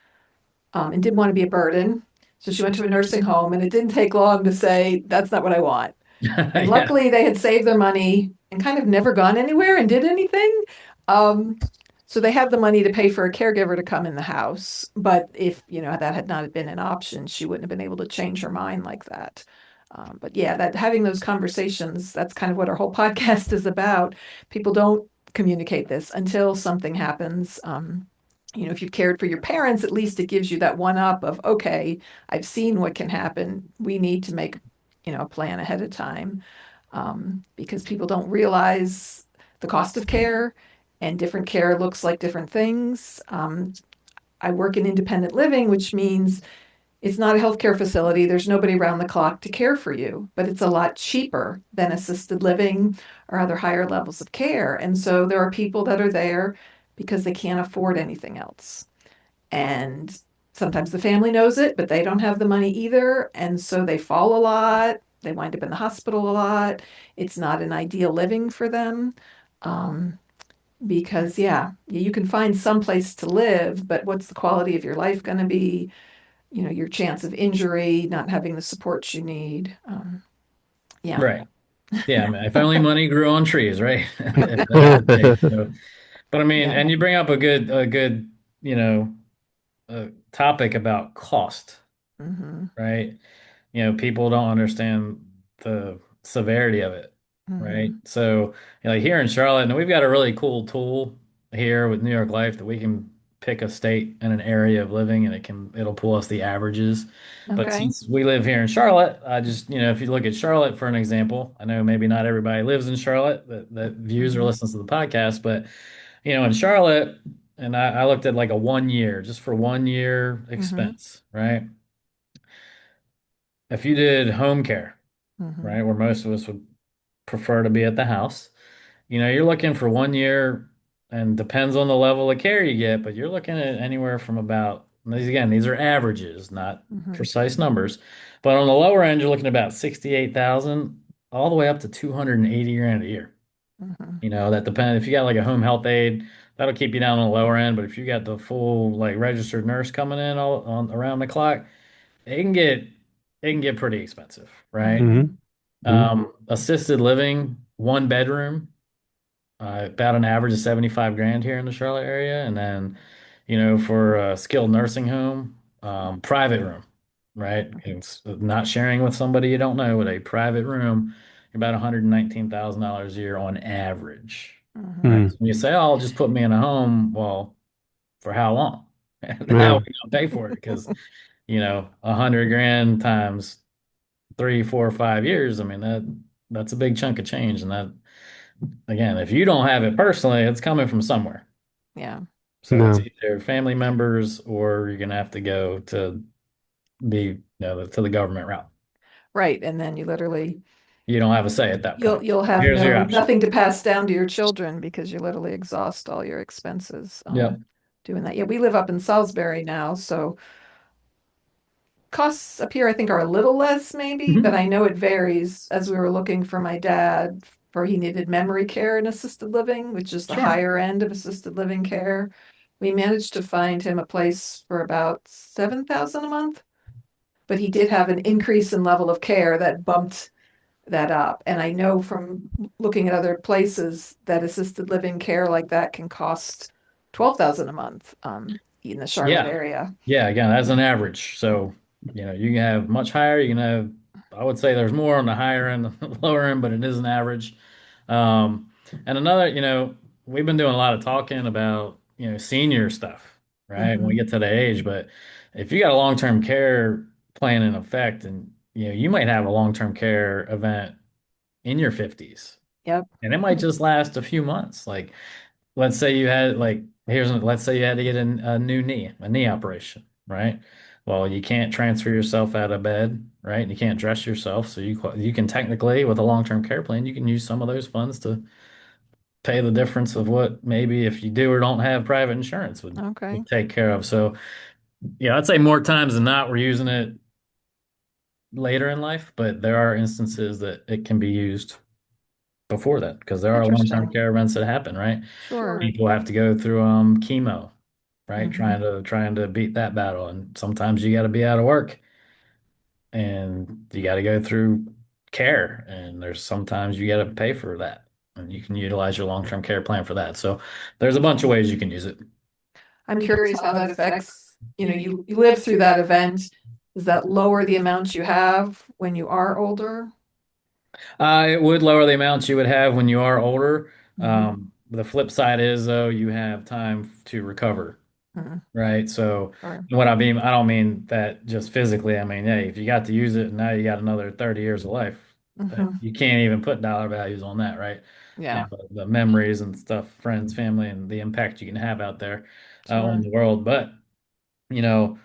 and didn't want to be a burden. So she went to a nursing home, and it didn't take long to say, that's not what I want. And Yeah. luckily, they had saved their money and kind of never gone anywhere and did anything. Um, so they had the money to pay for a caregiver to come in the house. But if, that had not been an option, she wouldn't have been able to change her mind like that. But yeah, that having those conversations, that's kind of what our whole podcast is about. People don't communicate this until something happens. If you've cared for your parents, at least it gives you that one up of, okay, I've seen what can happen. We need to make, a plan ahead of time, because people don't realize the cost of care and different care looks like different things. I work in independent living, which means it's not a healthcare facility. There's nobody around the clock to care for you, but it's a lot cheaper than assisted living or other higher levels of care. And so there are people that are there because they can't afford anything else. And sometimes the family knows it, but they don't have the money either. And so they fall a lot. They wind up in the hospital a lot. It's not an ideal living for them. Um, because, yeah, you can find some place to live, but what's the quality of your life going to be? Your chance of injury, not having the support you need. Yeah. Right. Yeah. I mean, if only money grew on trees, right? If that were the case. So, but I mean, Yeah. and you bring up a good, you know, topic about cost, Hmm. right? People don't understand the severity of it, right? Hmm. So, like here in Charlotte, and we've got a really cool tool here with New York Life that we can pick a state and an area of living and it'll pull us the averages. But Okay. since we live here in Charlotte, I just, if you look at Charlotte for an example, I know maybe not everybody lives in Charlotte that views or Hmm. listens to the podcast, but in Charlotte, and I looked at like a 1 year, just for 1 year Mm-hmm. expense, right? If you did home care, Mm-hmm. right, where most of us would prefer to be at the house, you're looking for 1 year, and depends on the level of care you get, but you're looking at anywhere from about, these again, these are averages, not Mm-hmm. precise numbers. But on the lower end, you're looking at about 68,000 all the way up to 280 grand a year. Mm-hmm. That depends. If you got like a home health aide, that'll keep you down on the lower end. But if you got the full like registered nurse coming in all on around the clock, it can get it can get pretty expensive, right? Hmm. Mm-hmm. Hmm. Assisted living, 1 bedroom, about an average of 75 grand here in the Charlotte area. And then, for a skilled nursing home, private room, right? It's not sharing with somebody you don't know, but a private room, about $119,000 a year on average, right? Hmm. So when you say, "Oh, just put me in a home," well, for how long? And how are Yeah. we gonna pay for it? Because, 100 grand times 3, 4, 5 years, I mean, that's a big chunk of change. And that, again, if you don't have it personally, it's coming from somewhere. Yeah. So it's No. either family members, or you're gonna have to go to to the government route. Right. And then you literally You don't have a say at that point. you'll have Here's your no option. nothing to pass down to your children because you literally exhaust all your expenses Yep. doing that. Yeah, we live up in Salisbury now, so costs up here I think are a little less maybe, but Mhm. I know it varies. As we were looking for my dad for he needed memory care and assisted living, which is the Sure. higher end of assisted living care. We managed to find him a place for about 7,000 a month, but he did have an increase in level of care that bumped that up. And I know from looking at other places that assisted living care like that can cost 12,000 a month in the Charlotte Yeah. area. Yeah. Again, that's an average. So, you can have much higher. You can have, I would say there's more on the higher end than the lower end, but it is an average. And another, we've been doing a lot of talking about, senior stuff, right? When we Mm-hmm. get to the age, but if you got a long-term care plan in effect, and, you might have a long-term care event in your 50s, Yep. and it might just last a few months. Like, let's say you had like let's say you had to get a new knee, a knee operation, right? Well, you can't transfer yourself out of bed, right? You can't dress yourself, so you can technically, with a long-term care plan, you can use some of those funds to pay the difference of what maybe if you do or don't have private insurance would Okay. take care of. So, yeah, I'd say more times than not we're using it later in life, but there are instances that it can be used before that, because there are long-term Interesting. care events that happen, right? Sure. People have to go through chemo, right? Mm-hmm. Trying to beat that battle. And sometimes you got to be out of work, and you got to go through care. And there's sometimes you got to pay for that. And you can utilize your long-term care plan for that. So there's a bunch of ways you can use it. I'm curious how that affects, you live through that event. Does that lower the amounts you have when you are older? It would lower the amounts you would have when you are older. Mm-hmm. The flip side is, though, you have time to recover. Mm-hmm. Right. So Sure. what I mean, I don't mean that just physically. I mean, hey, if you got to use it, now you got another 30 years of life. Mm-hmm. You can't even put dollar values on that, right? Yeah. The memories and stuff, friends, family, and the impact you can have out there on Sure. the world. But, you know,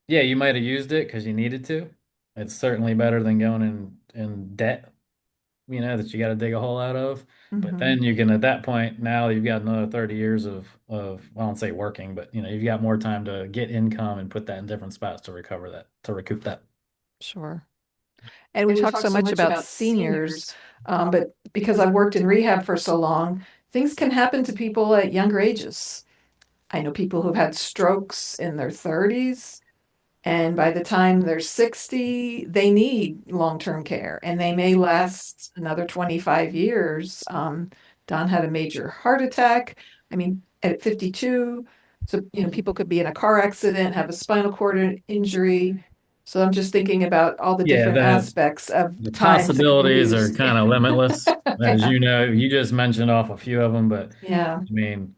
yeah, you might have used it because you needed to. It's certainly better than going in debt, that you got to dig a hole out of. But Mm-hmm. then you can, at that point, now you've got another 30 years I won't say working, but you've got more time to get income and put that in different spots to recover that, to recoup that. Sure. And we talk so much about seniors, but because I've worked in rehab for so long, things can happen to people at younger ages. I know people who've had strokes in their 30s, and by the time they're 60, they need long term care and they may last another 25 years. Don had a major heart attack. I mean, at 52. So, people could be in a car accident, have a spinal cord injury. So I'm just thinking about all the Yeah, different aspects of the times that could be possibilities are used. kind of limitless. As Yeah. you know, you just mentioned off a few of them, but Yeah. I mean,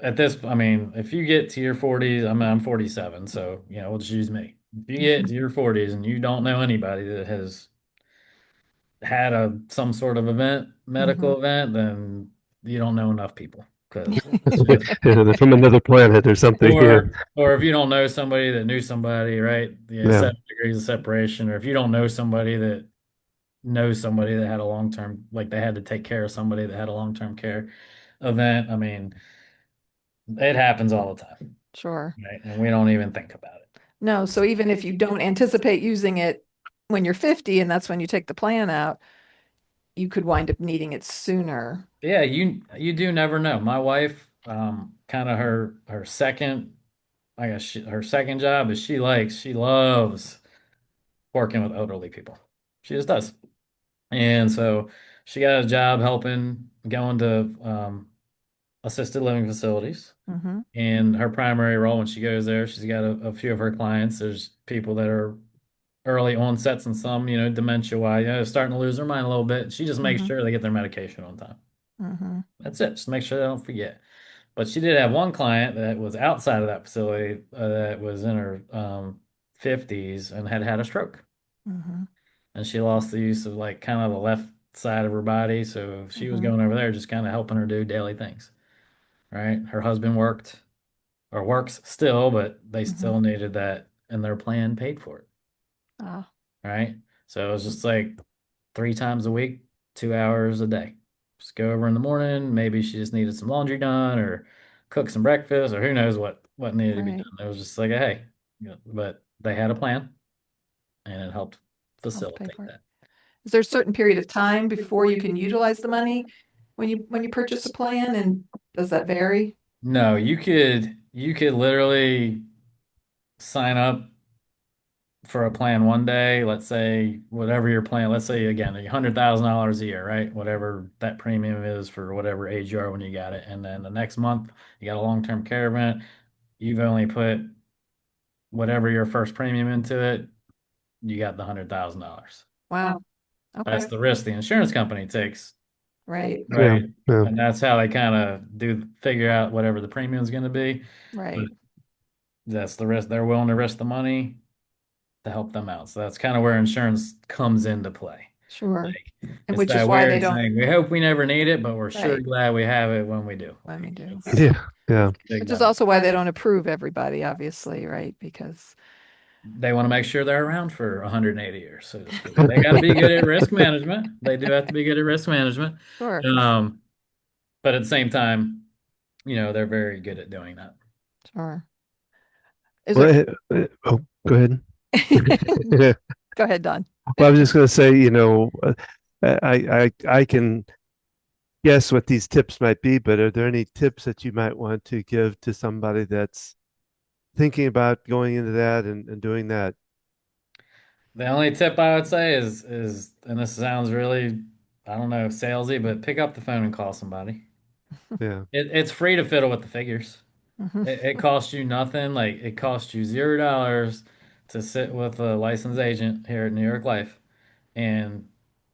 I mean, if you get to your 40s, I'm 47, so we'll just use me. If you get to your 40s and you don't know anybody that has had some sort of event, Hmm. medical event, then you don't know enough people. because it's just They're from another planet or something. Yeah. or if you don't know somebody that knew somebody, right? Yeah, Yeah. 7 degrees of separation, or if you don't know somebody that knows somebody that had a long term, like they had to take care of somebody that had a long term care event. I mean, it happens all the time, Sure. right? And we don't even think about it. No, so even if you don't anticipate using it when you're 50 and that's when you take the plan out, you could wind up needing it sooner. Yeah, you do never know. My wife, kind of her second, I guess her second job is she loves working with elderly people. She just does. And so she got a job helping going to assisted living facilities. Mm-hmm. And her primary role when she goes there, she's got a few of her clients. There's people that are early onsets and some, dementia wise, starting to lose their mind a little bit. She just makes Mm-hmm. sure they get their medication on time. Mm-hmm. That's it. Just make sure they don't forget. But she did have one client that was outside of that facility that was in her 50s and had had a stroke. Mm-hmm. And she lost the use of like kind of the left side of her body. So she was Mm-hmm. going over there just kind of helping her do daily things. Right. Her husband worked or works still, but they Mm-hmm. still needed that and their plan paid for it. Ah. Right. So it was just like 3 times a week, 2 hours a day. Just go over in the morning. Maybe she just needed some laundry done or cook some breakfast or who knows what needed to be Right. done. It was just like, hey, but they had a plan and it helped Help pay facilitate for it. that. Is there a certain period of time before you can utilize the money when you purchase a plan, and does that vary? No, you could literally sign up for a plan one day, let's say whatever your plan, let's say again, $100,000 a year, right? Whatever that premium is for whatever age you are when you got it. And then the next month you got a long-term care event, you've only put whatever your first premium into it, you got the $100,000. Wow. That's Okay. the risk the insurance company takes, Right. Yeah. right? Yeah. And that's how they kind of do figure out whatever the premium is going to be. But Right. that's the risk. They're willing to risk the money to help them out. So that's kind of where insurance comes into play. Sure. Like And it's which is that why they weird don't, saying, we hope we never need it, but we're sure right, glad we have it when we do. let me Like do. Yeah. it's Yeah. a big Which is difference. also why they don't approve everybody, obviously, right? Because They want to make sure they're around for 180 years, so to speak. They got to be good at risk management. They do have to be good at risk management. sure, Um, but at the same time, they're very good at doing that. sure. Is Well, there, oh, go ahead. Yeah. go ahead, Don. Well, I was just going to say, I can guess what these tips might be, but are there any tips that you might want to give to somebody that's thinking about going into that and doing that? The only tip I would say and this sounds really, I don't know, salesy, but pick up the phone and call somebody. Yeah. It's free to fiddle with the figures. Hmm. It costs you nothing. Like it costs you $0 to sit with a licensed agent here at New York Life and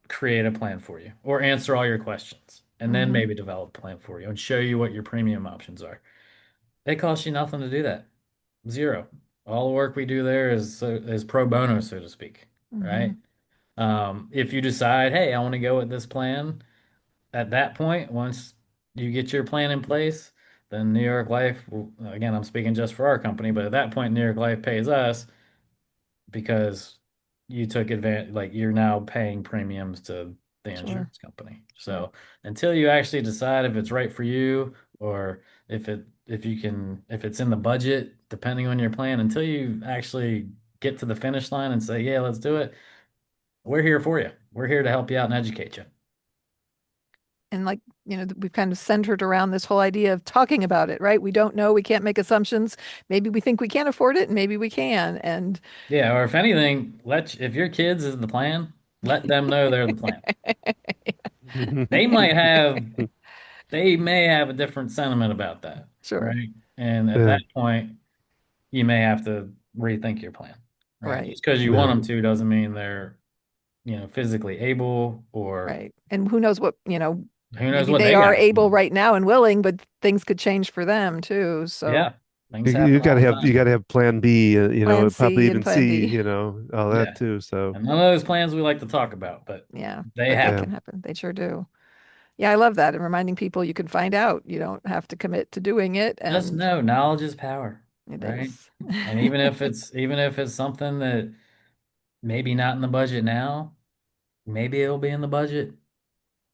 create a plan for you or answer all your questions and then Hmm. maybe develop a plan for you and show you what your premium options are. It costs you nothing to do that. Zero. All the work we do there is pro bono, so to speak, right? Hmm. If you decide, hey, I want to go with this plan, at that point, once you get your plan in place, then New York Life, again, I'm speaking just for our company, but at that point, New York Life pays us because you took advantage, like you're now paying premiums to the Sure, insurance company. sure. So until you actually decide if it's right for you or if it's in the budget, depending on your plan, until you actually get to the finish line and say, yeah, let's do it, we're here for you. We're here to help you out and educate you. And like, we've kind of centered around this whole idea of talking about it, right? We don't know, we can't make assumptions. Maybe we think we can't afford it, and maybe we can. And Yeah, or if anything, if your kids is the plan, let them know they're the plan. They might have they may have a different sentiment about that, sure, right? And at Yeah. that point, you may have to rethink your plan, right? right, Just because you want Yeah. them to doesn't mean they're, physically able or right. And who knows what, who knows maybe what they they are got going able on. right now and willing, but things could change for them too. So Yeah, things You happen got to all the have you time. got to have plan B, plan probably C and even plan C, D. all that Yeah. too. So, And none of those plans we like to talk about, but Yeah, they but they yeah. happen. can happen. They sure do. Yeah, I love that. And reminding people you can find out. You don't have to commit to doing it. Just And know knowledge is power, it right? is. And even if it's something that maybe not in the budget now, maybe it'll be in the budget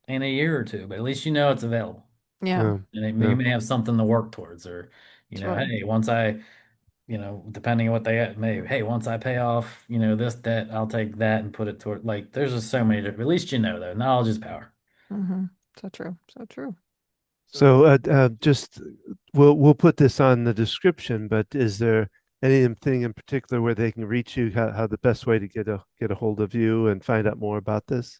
in a year or two, but at least you know it's available. Yeah, Yeah, And you yeah. may have something to work towards, or, sure. hey, depending on what they may, hey, once I pay off, this debt, I'll take that and put it toward, like, there's just so many different, at least though, knowledge is power. Hmm. So true. So true. So just we'll put this on the description, but is there anything in particular where they can reach you? How the best way to get a hold of you and find out more about this?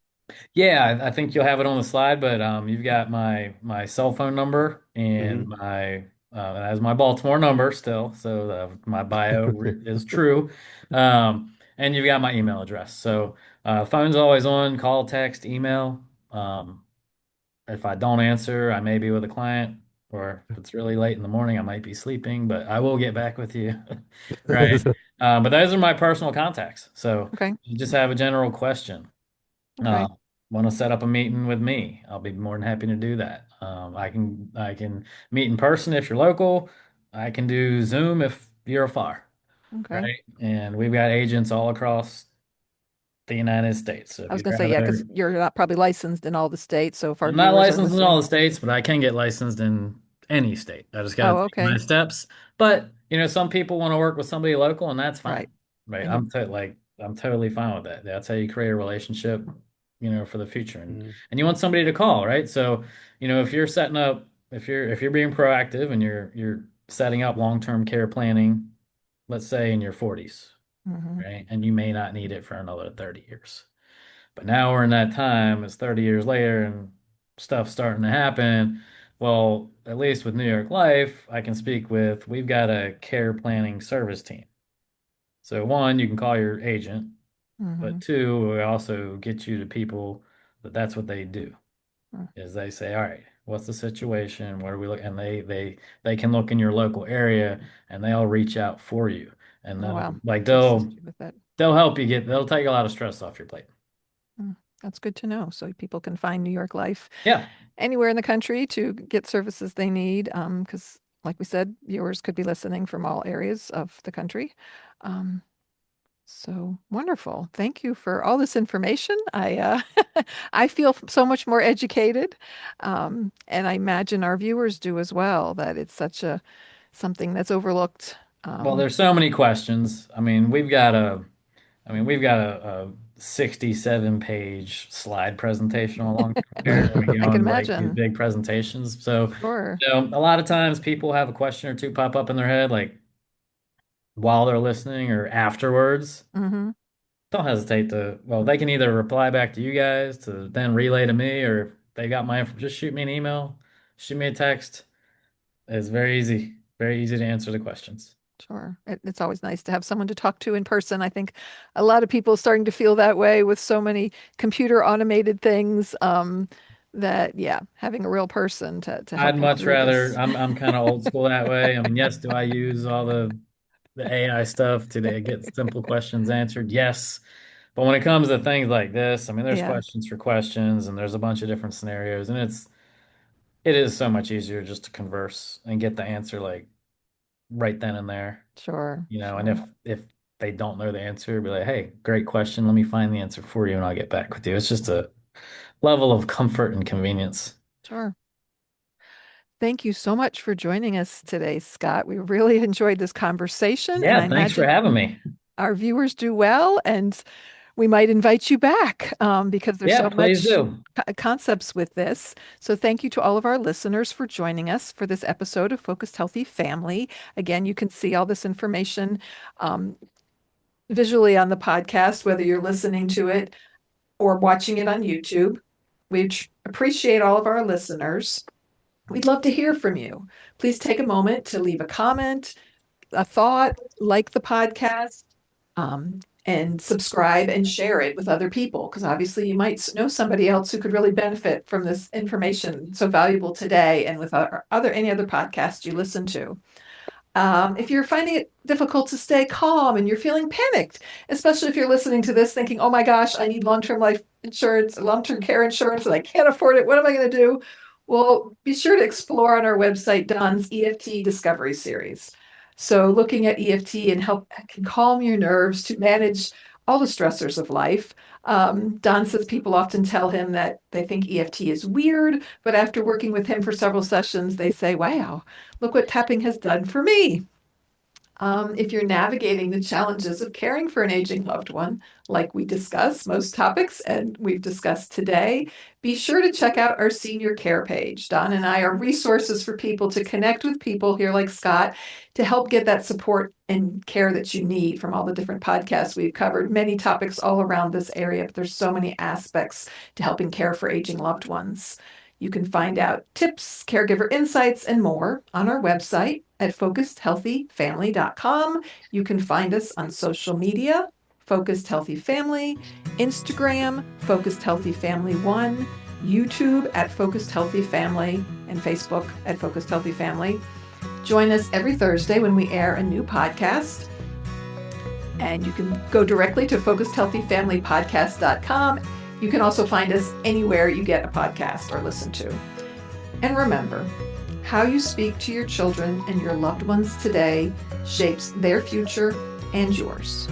Yeah, I think you'll have it on the slide, but you've got my cell phone number Hmm. and my as my Baltimore number still, so my bio is true, and you've got my email address. So phone's always on, call, text, email. Um, if I don't answer, I may be with a client, or if it's really late in the morning, I might be sleeping, but I will get back with you. Right. But those are my personal contacts. So Okay. you just have a general question. Uh, Okay. Want to set up a meeting with me? I'll be more than happy to do that. I can meet in person if you're local. I can do Zoom if you're far, Okay. right? And we've got agents all across the United States. So if I was you'd going to say, yeah, because rather, you're not probably licensed in all the states. So if our I'm not viewers are licensed in all listening, the states, but I can get licensed in any state. I just got to oh, take my okay. steps. But some people want to work with somebody local, and that's fine, Right. right? And I'm totally fine with that. That's how you create a relationship, for the future, and Mm. and you want somebody to call, right? So, if you're setting up, if you're being proactive and you're setting up long-term care planning, let's say in your 40s, mhm, right? And you may not need it for another 30 years. But now we're in that time, it's 30 years later and stuff's starting to happen. Well, at least with New York Life, I can speak with, we've got a care planning service team. So one, you can call your agent, but mhm, two, we also get you to people that's what they do, mm. is they say, all right, what's the situation? What are we looking? And they can look in your local area and they'll reach out for you. And Oh, they'll wow. like To assist they'll you with that. they'll help you they'll take a lot of stress off your plate. Mm, that's good to know. So people can find New York Life Yeah. anywhere in the country to get services they need. Because, like we said, viewers could be listening from all areas of the country. Um, so wonderful. Thank you for all this information. I feel so much more educated. And I imagine our viewers do as well, that it's such a something that's overlooked. Well, Um, there's so many questions. I mean, we've got a 67 page slide presentation on long-term care. We I go can on like these imagine. big presentations. So, Sure. a lot of times people have a question or two pop up in their head, like while they're listening or afterwards. Hmm. Don't hesitate well, they can either reply back to you guys to then relay to me, or if they got my info, just shoot me an email, shoot me a text. It's very easy to answer the questions. Sure. It's always nice to have someone to talk to in person. I think a lot of people are starting to feel that way with so many computer automated things, that, yeah, having a real person to I'd help you much through rather. this. I'm kind of old school that way. I mean, yes, do I use all the AI stuff to get simple questions answered? Yes, but when it comes to things like this, I mean, there's Yeah, questions for questions, and there's a bunch of different scenarios, and it is so much easier just to converse and get the answer like right then and there. sure, And sure, if they don't know the answer, be like, hey, great question. Let me find the answer for you, and I'll get back with you. It's just a level of comfort and convenience. sure. Thank you so much for joining us today, Scott. We really enjoyed this conversation, and I Yeah, thanks for imagine having me. our viewers do well. And we might invite you back, because there's Yeah, so please much do. concepts with this. So thank you to all of our listeners for joining us for this episode of Focused Healthy Family. Again, you can see all this information, um, visually on the podcast, whether you're listening to it or watching it on YouTube. We appreciate all of our listeners. We'd love to hear from you. Please take a moment to leave a comment, a thought, like the podcast, and subscribe and share it with other people, because obviously you might know somebody else who could really benefit from this information so valuable today and with any other podcast you listen to. If you're finding it difficult to stay calm and you're feeling panicked, especially if you're listening to this thinking, oh my gosh, I need long-term life insurance, long-term care insurance, and I can't afford it. What am I going to do? Well, be sure to explore on our website Don's EFT Discovery Series. So looking at EFT and help can calm your nerves to manage all the stressors of life. Don says people often tell him that they think EFT is weird, but after working with him for several sessions, they say, wow, look what tapping has done for me. If you're navigating the challenges of caring for an aging loved one, like we discuss most topics and we've discussed today, be sure to check out our senior care page. Don and I are resources for people to connect with people here like Scott to help get that support and care that you need from all the different podcasts. We've covered many topics all around this area, but there's so many aspects to helping care for aging loved ones. You can find out tips, caregiver insights, and more on our website at focusedhealthyfamily.com. You can find us on social media, Focused Healthy Family, Instagram, Focused Healthy Family 1, YouTube at Focused Healthy Family, and Facebook at Focused Healthy Family. Join us every Thursday when we air a new podcast. And you can go directly to focusedhealthyfamilypodcast.com. You can also find us anywhere you get a podcast or listen to. And remember, how you speak to your children and your loved ones today shapes their future and yours.